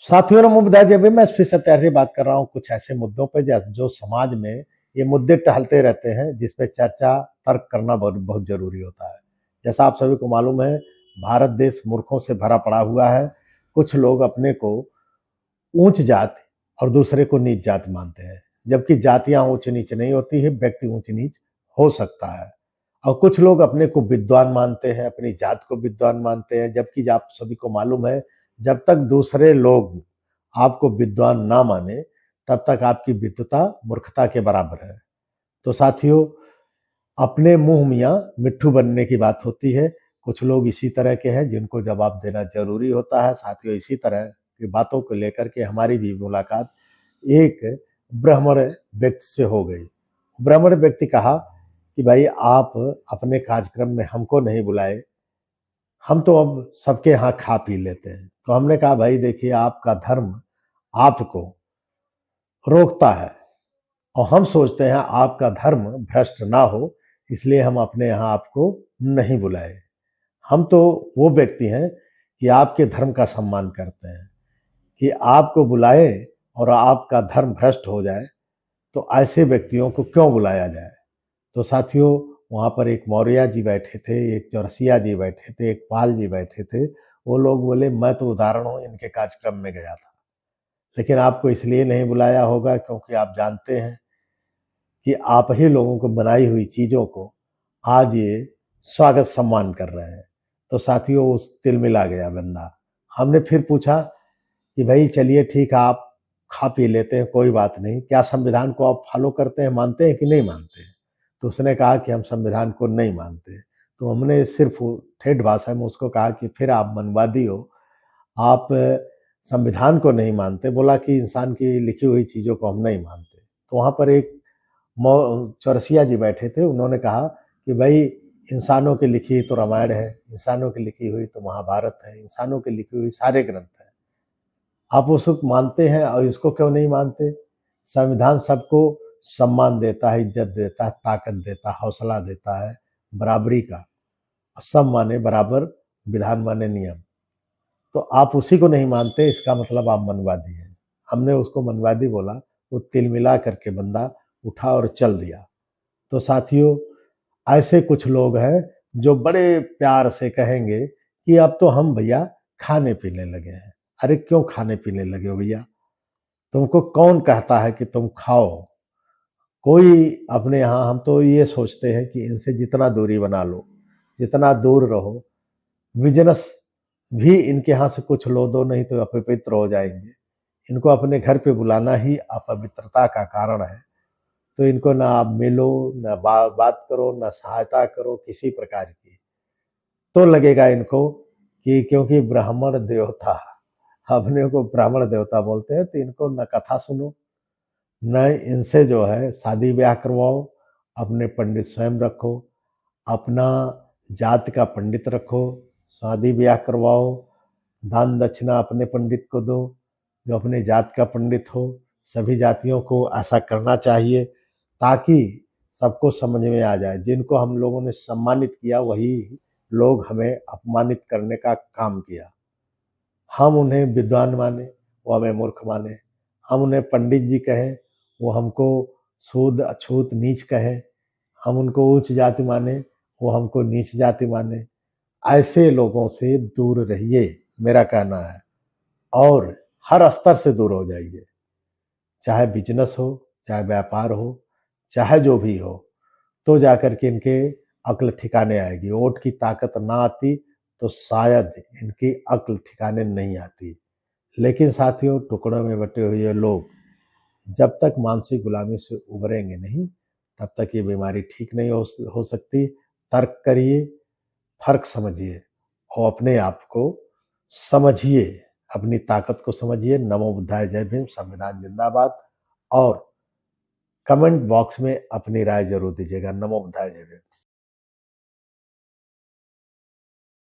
साथियों नमो बुद्धाय जय भीम। मैं एसपी सत्यार्थी से बात कर रहा हूँ कुछ ऐसे मुद्दों पे जो समाज में ये मुद्दे टहलते रहते हैं, जिस पे चर्चा तर्क करना बहुत बहुत जरूरी होता है। जैसा आप सभी को मालूम है, भारत देश मूर्खों से भरा पड़ा हुआ है। कुछ लोग अपने को ऊंच जात और दूसरे को नीच जात मानते हैं, जबकि जातियां ऊंच नीच नहीं होती है, व्यक्ति ऊंच नीच हो सकता है। और कुछ लोग अपने को विद्वान मानते हैं, अपनी जात को विद्वान मानते हैं, जबकि आप सभी को मालूम है, जब तक दूसरे लोग आपको विद्वान ना माने तब तक आपकी विद्वता मूर्खता के बराबर है। तो साथियों, अपने मुंह मियाँ मिट्ठू बनने की बात होती है। कुछ लोग इसी तरह के हैं जिनको जवाब देना जरूरी होता है। साथियों, इसी तरह की बातों को लेकर के हमारी भी मुलाकात एक ब्राह्मण व्यक्ति से हो गई। ब्राह्मण व्यक्ति कहा कि भाई, आप अपने कार्यक्रम में हमको नहीं बुलाए, हम तो अब सबके यहाँ खा पी लेते हैं। तो हमने कहा, भाई देखिए, आपका धर्म आपको रोकता है और हम सोचते हैं आपका धर्म भ्रष्ट ना हो, इसलिए हम अपने यहाँ आपको नहीं बुलाए। हम तो वो व्यक्ति हैं कि आपके धर्म का सम्मान करते हैं। कि आपको बुलाए और आपका धर्म भ्रष्ट हो जाए तो ऐसे व्यक्तियों को क्यों बुलाया जाए। तो साथियों, वहाँ पर एक मौर्य जी बैठे थे, एक चौरसिया जी बैठे थे, एक पाल जी बैठे थे। वो लोग बोले, मैं तो उदाहरण हूँ, इनके कार्यक्रम में गया था, लेकिन आपको इसलिए नहीं बुलाया होगा क्योंकि आप जानते हैं कि आप ही लोगों को बनाई हुई चीज़ों को आज ये स्वागत सम्मान कर रहे हैं। तो साथियों, उस तिलमिला गया बंदा। हमने फिर पूछा कि भाई चलिए ठीक है, आप खा पी लेते हैं, कोई बात नहीं, क्या संविधान को आप फॉलो करते हैं, मानते हैं कि नहीं मानते हैं। तो उसने कहा कि हम संविधान को नहीं मानते। तो हमने सिर्फ ठेठ भाषा में उसको कहा कि फिर आप मनवादी हो, आप संविधान को नहीं मानते। बोला कि इंसान की लिखी हुई चीज़ों को हम नहीं मानते। तो वहाँ पर एक चौरसिया जी बैठे थे, उन्होंने कहा कि भाई, इंसानों की लिखी हुई तो रामायण है, इंसानों की लिखी हुई तो महाभारत है, इंसानों की लिखी हुई सारे ग्रंथ हैं, आप उसको मानते हैं और इसको क्यों नहीं मानते। संविधान सबको सम्मान देता है, इज्जत देता है, ताकत देता है, हौसला देता है बराबरी का। सब माने बराबर, विधान माने नियम। तो आप उसी को नहीं मानते, इसका मतलब आप मनवादी हैं। हमने उसको मनवादी बोला। वो तिलमिला करके बंदा उठा और चल दिया। तो साथियों, ऐसे कुछ लोग हैं जो बड़े प्यार से कहेंगे कि अब तो हम भैया खाने पीने लगे हैं। अरे क्यों खाने पीने लगे हो भैया? तुमको कौन कहता है कि तुम खाओ? कोई अपने यहाँ, हम तो ये सोचते हैं कि इनसे जितना दूरी बना लो, जितना दूर रहो। बिजनेस भी इनके यहाँ से कुछ लो दो, नहीं तो अपवित्र हो जाएंगे। इनको अपने घर पे बुलाना ही अपवित्रता का कारण है। तो इनको ना आप मिलो, ना बात करो, ना सहायता करो किसी प्रकार की। तो लगेगा इनको कि क्योंकि ब्राह्मण देवता, अपने को ब्राह्मण देवता बोलते हैं, तो इनको न कथा सुनो, न इनसे जो है शादी ब्याह करवाओ। अपने पंडित स्वयं रखो, अपना जात का पंडित रखो, शादी ब्याह करवाओ, दान दक्षिणा अपने पंडित को दो जो अपने जात का पंडित हो। सभी जातियों को ऐसा करना चाहिए ताकि सबको समझ में आ जाए। जिनको हम लोगों ने सम्मानित किया, वही लोग हमें अपमानित करने का काम किया। हम उन्हें विद्वान माने, वो हमें मूर्ख माने। हम उन्हें पंडित जी कहें, वो हमको शूद्र अछूत नीच कहें। हम उनको उच्च जाति माने, वो हमको नीच जाति माने। ऐसे लोगों से दूर रहिए, मेरा कहना है। और हर स्तर से दूर हो जाइए, चाहे बिजनेस हो, चाहे व्यापार हो, चाहे जो भी हो। तो जाकर के इनके अक्ल ठिकाने आएगी। वोट की ताकत ना आती तो शायद इनकी अक्ल ठिकाने नहीं आती। लेकिन साथियों, टुकड़ों में बटे हुए लोग जब तक मानसिक गुलामी से उभरेंगे नहीं, तब तक ये बीमारी ठीक नहीं हो सकती। तर्क करिए, फर्क समझिए और अपने आप को समझिए, अपनी ताकत को समझिए। नमो बुद्धाय जय भीम, संविधान जिंदाबाद। और कमेंट बॉक्स में अपनी राय जरूर दीजिएगा। नमो बुद्धाय जय भीम।